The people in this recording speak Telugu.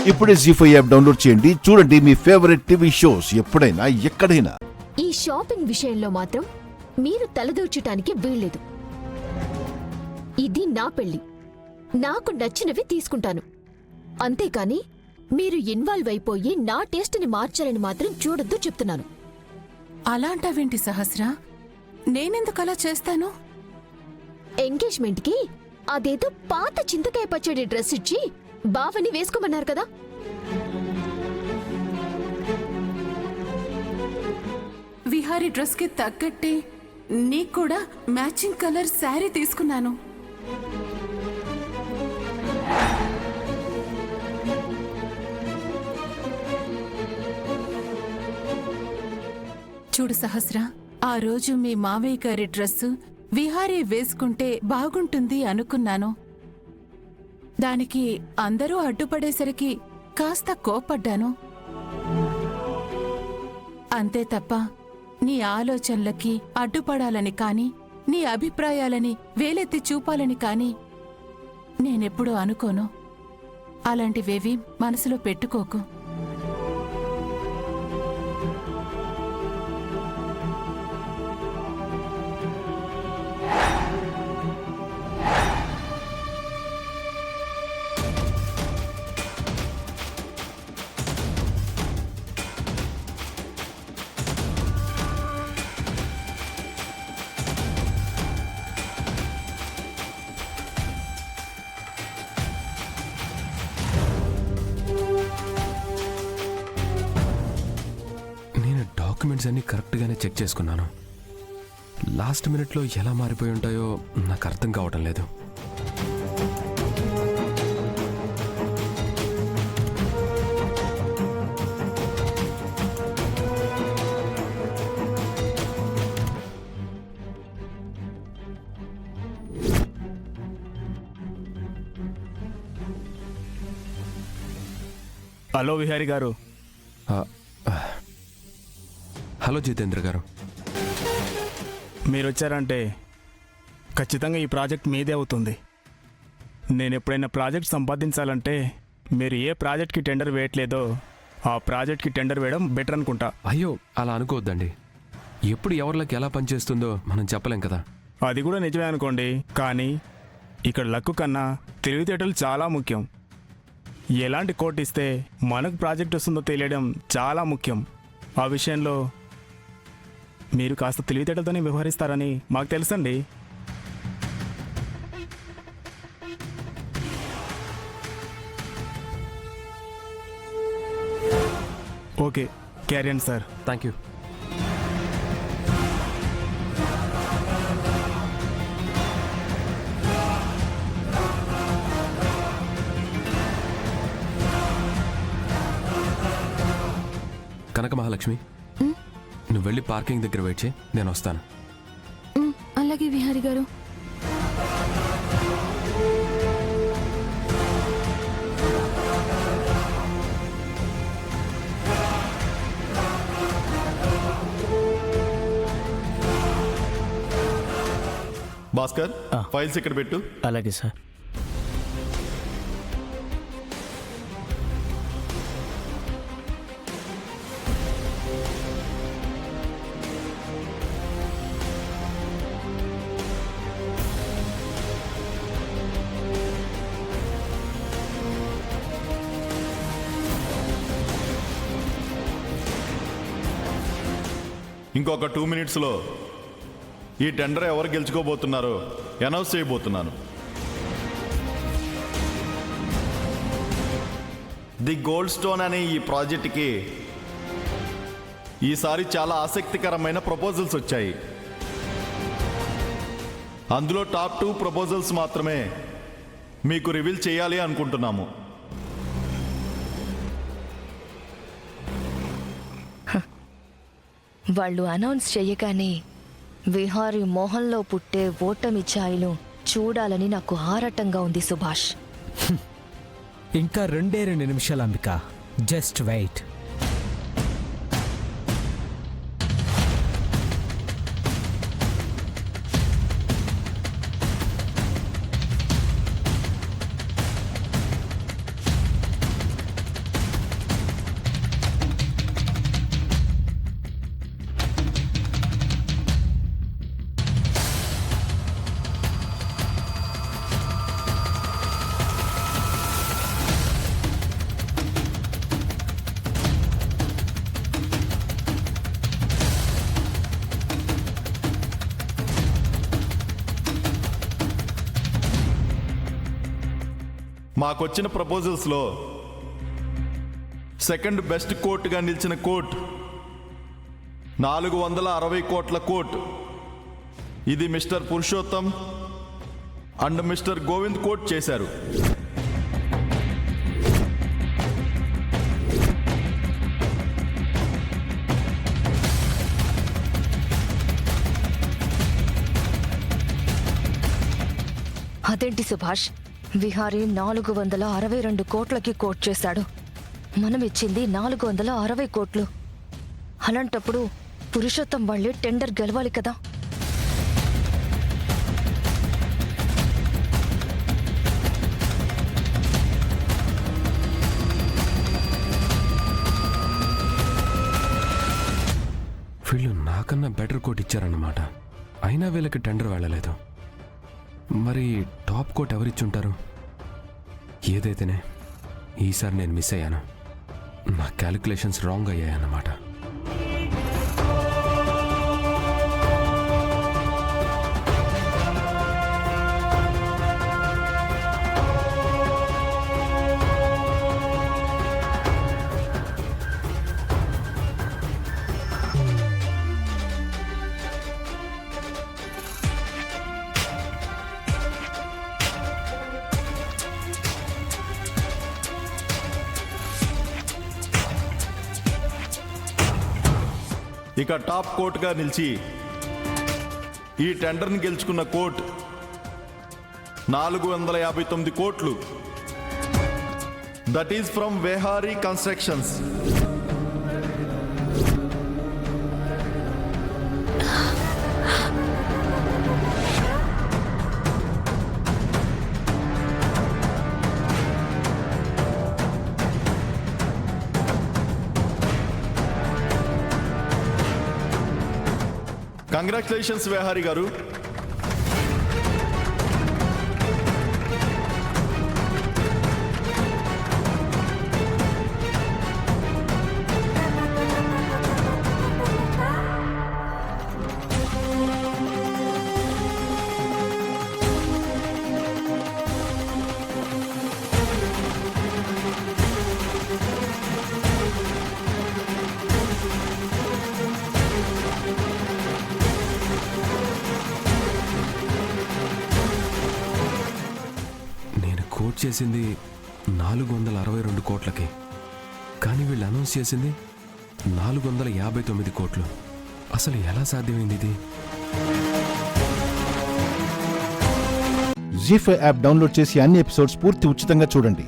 ఇప్పుడే జీ5 యాప్ డౌన్లోడ్ చేయండి. చూడండి మీ ఫేవరెట్ టీవీ షోస్ ఎప్పుడైనా ఎక్కడైనా. ఈ షాపింగ్ విషయంలో మాత్రం మీరు తలదూర్చటానికి వీల్లేదు. ఇది నా పెళ్లి, నాకు నచ్చినవి తీసుకుంటాను. అంతేకాని మీరు ఇన్వాల్వ్ అయిపోయి నా టేస్ట్ని మార్చాలని మాత్రం చూడొద్దు చెప్తున్నాను. అలాంటావేంటి సహస్ర? నేనెందుకలా చేస్తాను? ఎంగేజ్మెంట్కి అదేదో పాత చింతకాయ పచ్చడి డ్రెస్ ఇచ్చి బావని వేసుకోమన్నారు కదా. విహారీ డ్రెస్కి తగ్గట్టే నీకూడా మ్యాచింగ్ కలర్ శారీ తీసుకున్నాను. చూడు సహస్ర, ఆ రోజు మీ మావయ్య గారి డ్రెస్సు విహారీ వేసుకుంటే బాగుంటుంది అనుకున్నాను. దానికి అందరూ అడ్డుపడేసరికి కాస్త కోప్పడ్డాను. అంతే తప్ప నీ ఆలోచనలకి అడ్డుపడాలని కాని, నీ అభిప్రాయాలని వేలెత్తి చూపాలని కాని నేనెప్పుడూ అనుకోను. అలాంటివేవీ మనసులో పెట్టుకోకు. డాక్యుమెంట్స్ అన్ని కరెక్ట్గానే చెక్ చేసుకున్నాను. లాస్ట్ మినిట్లో ఎలా మారిపోయి ఉంటాయో నాకు అర్థం కావటం లేదు. హలో విహారీ గారు. హలో జితేంద్ర గారు. మీరు వచ్చారంటే ఖచ్చితంగా ఈ ప్రాజెక్ట్ మీదే అవుతుంది. నేను ఎప్పుడైనా ప్రాజెక్ట్ సంపాదించాలంటే మీరు ఏ ప్రాజెక్ట్కి టెండర్ వేయట్లేదో ఆ ప్రాజెక్ట్కి టెండర్ వేయడం బెటర్ అనుకుంటా. అయ్యో, అలా అనుకోవద్దండి. ఎప్పుడు ఎవరిలోకి ఎలా పనిచేస్తుందో మనం చెప్పలేం కదా. అది కూడా నిజమే అనుకోండి, కానీ ఇక్కడ లక్కు కన్నా తెలివితేటలు చాలా ముఖ్యం. ఎలాంటి కోట్ ఇస్తే మనకు ప్రాజెక్ట్ వస్తుందో తెలియడం చాలా ముఖ్యం. ఆ విషయంలో మీరు కాస్త తెలివితేటలతోనే వ్యవహరిస్తారని మాకు తెలుసండి. Okay, carry on sir. Thank you. Kanaka Mahalakshmi, నువ్వు వెళ్ళి పార్కింగ్ దగ్గర వెయిట్ చేయి, నేను వస్తాను. అలాగే విహారీ గారు. భాస్కర్, ఫైల్స్ ఇక్కడ పెట్టు. అలాగే సార్. ఇంకొక 2 మినిట్స్లో ఈ టెండర్ ఎవరు గెలుచుకోబోతున్నారో అనౌన్స్ చేయబోతున్నాను. ది గోల్డ్ స్టోన్ అనే ఈ ప్రాజెక్ట్కి ఈసారి చాలా ఆసక్తికరమైన ప్రపోజల్స్ వచ్చాయి. అందులో టాప్ 2 ప్రపోజల్స్ మాత్రమే మీకు రివీల్ చేయాలి అనుకుంటున్నాము. వాళ్ళు అనౌన్స్ చెయ్యగానే విహారీ మోహన్లో పుట్టే ఓటమి ఛాయలు చూడాలని నాకు ఆరాటంగా ఉంది సుభాష్. ఇంకా 2 నిమిషాలు అంబిక, జస్ట్ వెయిట్. మాకొచ్చిన ప్రపోజల్స్లో సెకండ్ బెస్ట్ కోర్టుగా నిలిచిన కోర్ట్ 460 కోట్ల కోర్ట్. ఇది mister Purushottam and mister Govind quote చేశారు. అదేంటి సుభాష్, విహారీ 462 కోట్లకి కోట్ చేశాడు. మనం ఇచ్చింది 460 కోట్లు. అలాంటప్పుడు పురుషోత్తం వాళ్ళే టెండర్ గెలవాలి కదా. వీళ్ళు నాకన్నా బెటర్ కోట్ ఇచ్చారన్నమాట. అయినా వీళ్ళకి టెండర్ వెళ్ళలేదు. మరి టాప్ కోట్ ఎవరిచ్చుంటారు? ఏదైతేనే ఈసారి నేను మిస్ అయ్యాను. నా క్యాలిక్యులేషన్స్ రాంగ్ అయ్యాయన్నమాట. ఇక టాప్ కోర్టుగా నిలిచి ఈ టెండర్ని గెలుచుకున్న కోర్ట్ 459 కోట్లు. That is from Vihari constructions. Congratulations Vihari గారు. కోట్ చేసింది 462 కోట్లకి, కానీ వీళ్ళు అనౌన్స్ చేసింది 459 కోట్లు. అసలు ఎలా సాధ్యమైంది ఇది? జీ5 యాప్ డౌన్లోడ్ చేసి అన్ని ఎపిసోడ్స్ పూర్తి ఉచితంగా చూడండి.